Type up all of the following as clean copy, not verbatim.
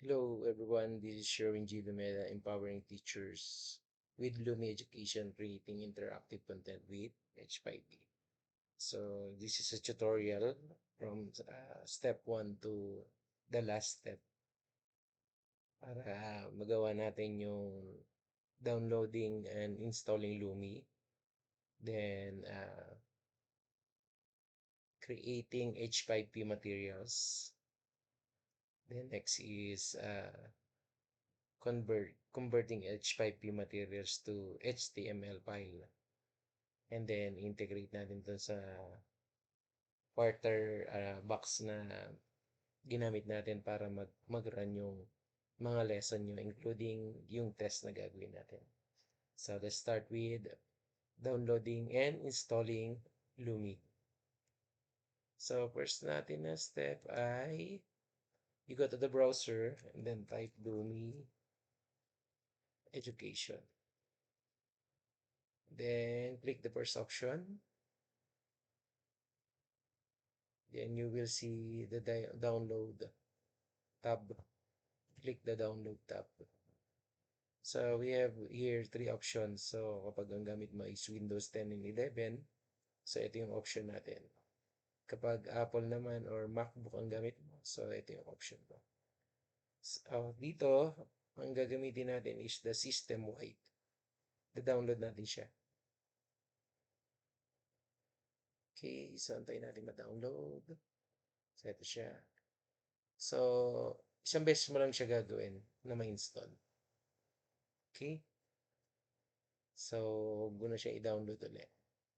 Hello everyone, this is Sherwin G. Lumeda, empowering teachers with Lumi Education, creating interactive content with H5P. So this is a tutorial from step 1 to the last step para magawa natin yung downloading and installing Lumi, then creating H5P materials. Then next is converting H5P materials to HTML file. And then, integrate natin to sa quarter box na ginamit natin para mag-run yung mga lesson nyo, including yung test na gagawin natin. So, let's start with downloading and installing Lumi. So, first natin na step ay you go to the browser and then type Lumi Education. Then, click the first option. Then, you will see the download tab. Click the download tab. So, we have here 3 options. So, kapag ang gamit mo is Windows 10 and 11, so ito yung option natin. Kapag Apple naman or MacBook ang gamit mo, so ito yung option mo. So, dito, ang gagamitin natin is the system-wide. Da-download natin siya. Okay, so antayin natin ma-download. So, ito siya. So, isang beses mo lang siya gagawin na ma-install. Okay? So, huwag mo na siya i-download ulit.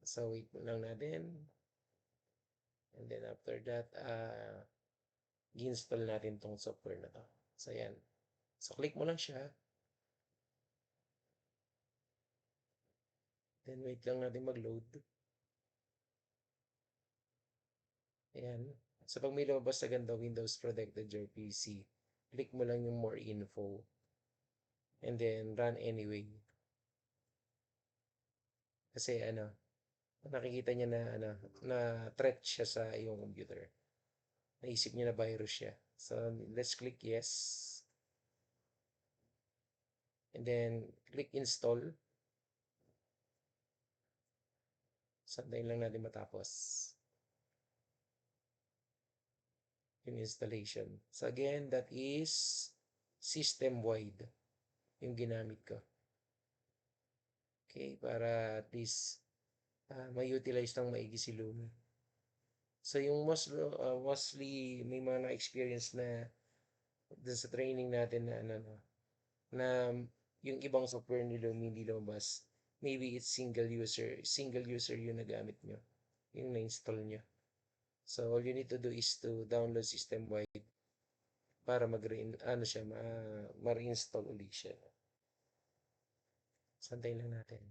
So, wait mo lang natin. And then after that, i-install natin tong software na to. So, yan. So, click mo lang siya. Then, wait lang natin mag-load. Ayan. So, pag may lumabas na ganda, Windows Protected your PC, click mo lang yung more info. And then, run anyway. Kasi, nakikita niya na, na threat siya sa iyong computer. Naisip niya na virus siya. So, let's click yes. And then, click install. Santayin lang natin matapos yung installation. So, again, that is system-wide yung ginamit ko. Okay, para at least may-utilize ng maigi si Lumi. So, yung mostly may mga na-experience na dun sa training natin na na yung ibang software ni Lumi hindi lumabas. Maybe it's single user yung nagamit nyo, yung na-install nyo. So, all you need to do is to download system-wide para ma-reinstall ulit siya. Santayin lang natin.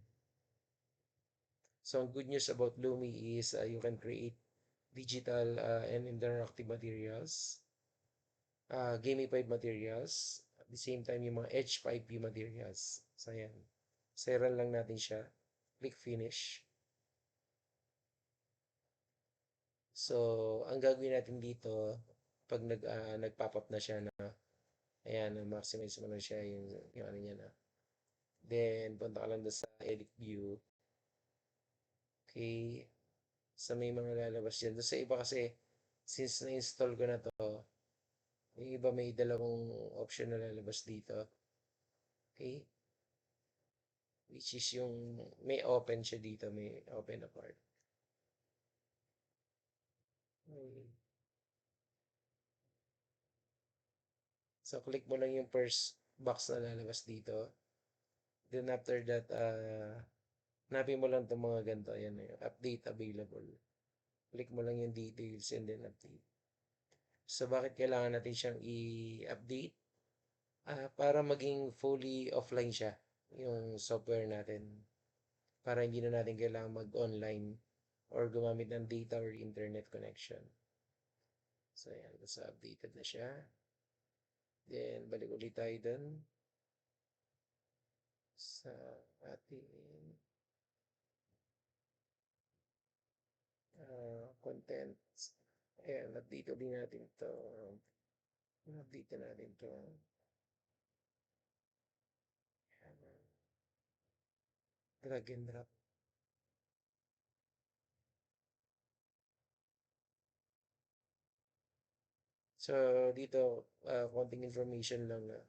So, ang good news about Lumi is you can create digital and interactive materials, gamified materials, at the same time yung mga H5P materials. So, yan. Run lang natin siya. Click finish. So, ang gagawin natin dito, pag nag-pop up na siya na, ayan, maximize mo na siya yung ano niya na. Then, punta ka lang doon sa edit view. Okay. So, may mga lalabas dyan. Doon sa iba kasi, since na-install ko na to, yung iba may dalawang option na lalabas dito. Okay. Which is yung may open siya dito. May open na part. Okay. So, click mo lang yung first box na lalabas dito. Then, after that, hanapin mo lang itong mga ganito. Ayan, update available. Click mo lang yung details and then update. So, bakit kailangan natin siyang i-update? Para maging fully offline siya, yung software natin. Para hindi na natin kailangan mag-online or gumamit ng data or internet connection. So, ayan. So, updated na siya. Then, balik ulit tayo dun sa ating contents. Ayan, update ulit natin ito. update natin to. Drag and drop. So, dito, konting information lang na.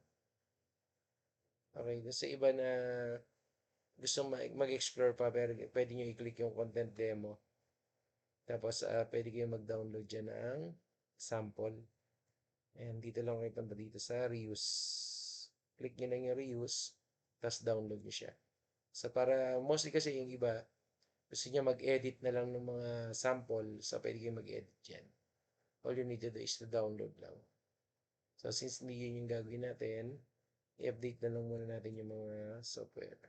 Okay, sa iba na gusto mag-explore pa, pero pwede nyo i-click yung content demo. Tapos, pwede kayo mag-download dyan ng sample. And dito lang kayo punta dito sa reuse. Click nyo lang yung reuse, tapos download nyo siya. So, para mostly kasi yung iba, gusto niya mag-edit na lang ng mga sample, so pwede kayo mag-edit dyan. All you need to do is to download lang. So, since hindi yun yung gagawin natin, i-update na lang muna natin yung mga software.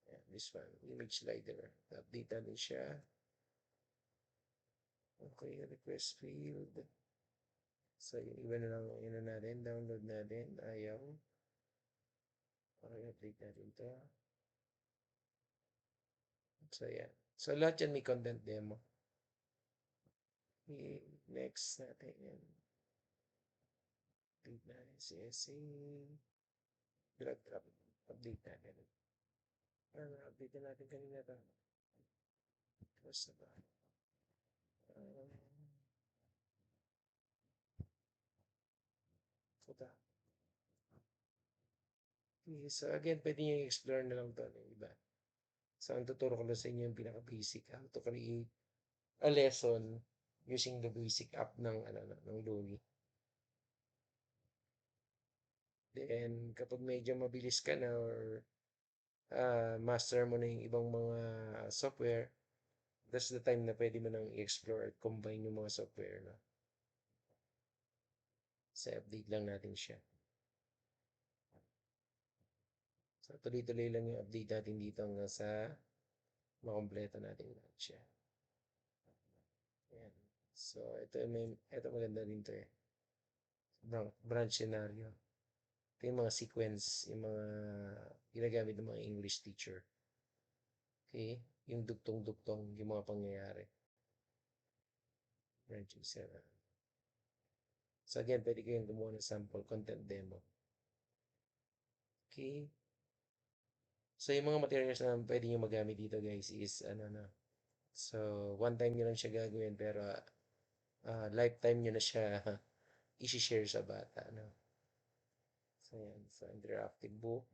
Ayan, this one, image slider. Update natin siya. Okay, request field. So, yung iba na lang, yun na natin, download natin. Ayaw. Okay, update natin to. So, yan. So, lahat yan may content demo. Okay, next natin yan. Update natin CSA. Drag drop. Update natin. Update na natin kanina to. Tapos na ba? Puta. Okay, so again, pwede nyo explore na lang to ng iba. So, ang tuturo ko na sa inyo yung pinaka-basic, how to create a lesson using the basic app ng Lumi. Then, kapag medyo mabilis ka na or master mo na yung ibang mga software, that's the time na pwede mo nang i-explore at combine yung mga software na. So, update lang natin siya. So, tuloy-tuloy lang yung update natin dito hanggang sa makompleto natin lahat siya. Ayan. So, ito maganda din to eh. Branch scenario. Ito yung mga sequence, yung mga ginagamit ng mga English teacher. Okay? Yung dugtong-dugtong, yung mga pangyayari. Branching scenario. So again, pwede kayong gumawa ng sample content demo. Okay? So yung mga materials na pwede nyo magamit dito guys is So one time nyo lang siya gagawin pero lifetime nyo na siya i-share sa bata. So yan. So interactive book.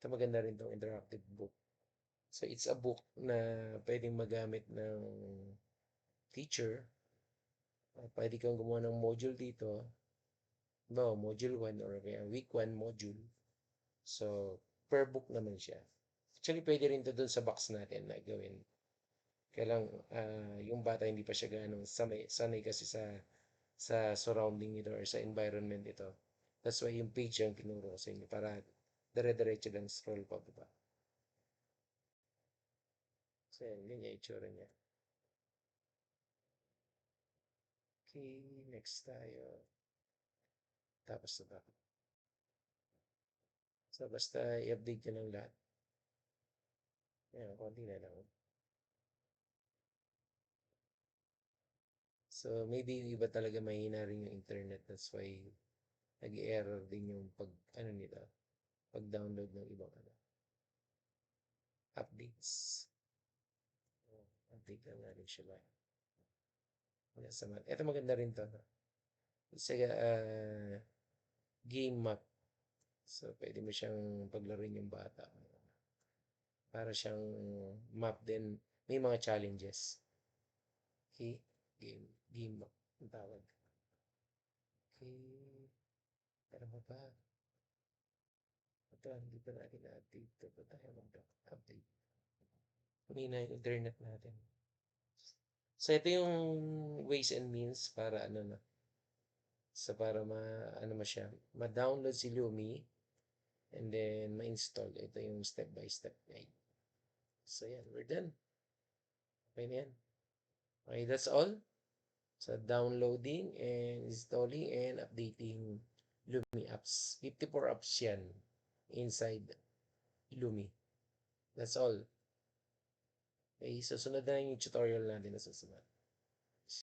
Ito maganda rin itong interactive book. So it's a book na pwedeng magamit ng teacher. Pwede kang gumawa ng module dito. Module 1 or kaya week 1 module. So, per book naman siya. Actually, pwede rin to dun sa box natin na gawin. Kaya lang, yung bata hindi pa siya ganong sanay kasi sa surrounding nito or sa environment ito. That's why yung page yung tinuro ko sa inyo para dire-diretso lang scroll pa ba. So, yan, ganyan yung itsura niya. Okay, next tayo. Tapos na ba? So, basta i-update nyo lang lahat. Ayan, konti na lang. So, maybe yung iba talaga mahina rin yung internet. That's why nag-error din yung nila, pag-download ng ibang updates. Update lang natin siya ba? Ito maganda rin to. Kasi game map. So, pwede mo siyang paglaruin yung bata. Para siyang map din. May mga challenges. Okay? Game map. Ang tawag. Okay. Pero ba ba? Ito, hindi pa natin na-update. Ito pa tayo mag-update. Humina yung internet natin. So, ito yung ways and means para para mo siya, ma-download si Lumi and then ma-install. Ito yung step-by-step guide. So, yan. We're done. Okay na yan. Okay, that's all. So, downloading and installing and updating Lumi apps. 54 apps yan inside Lumi. That's all. Okay, susunod na yung tutorial natin na susunod.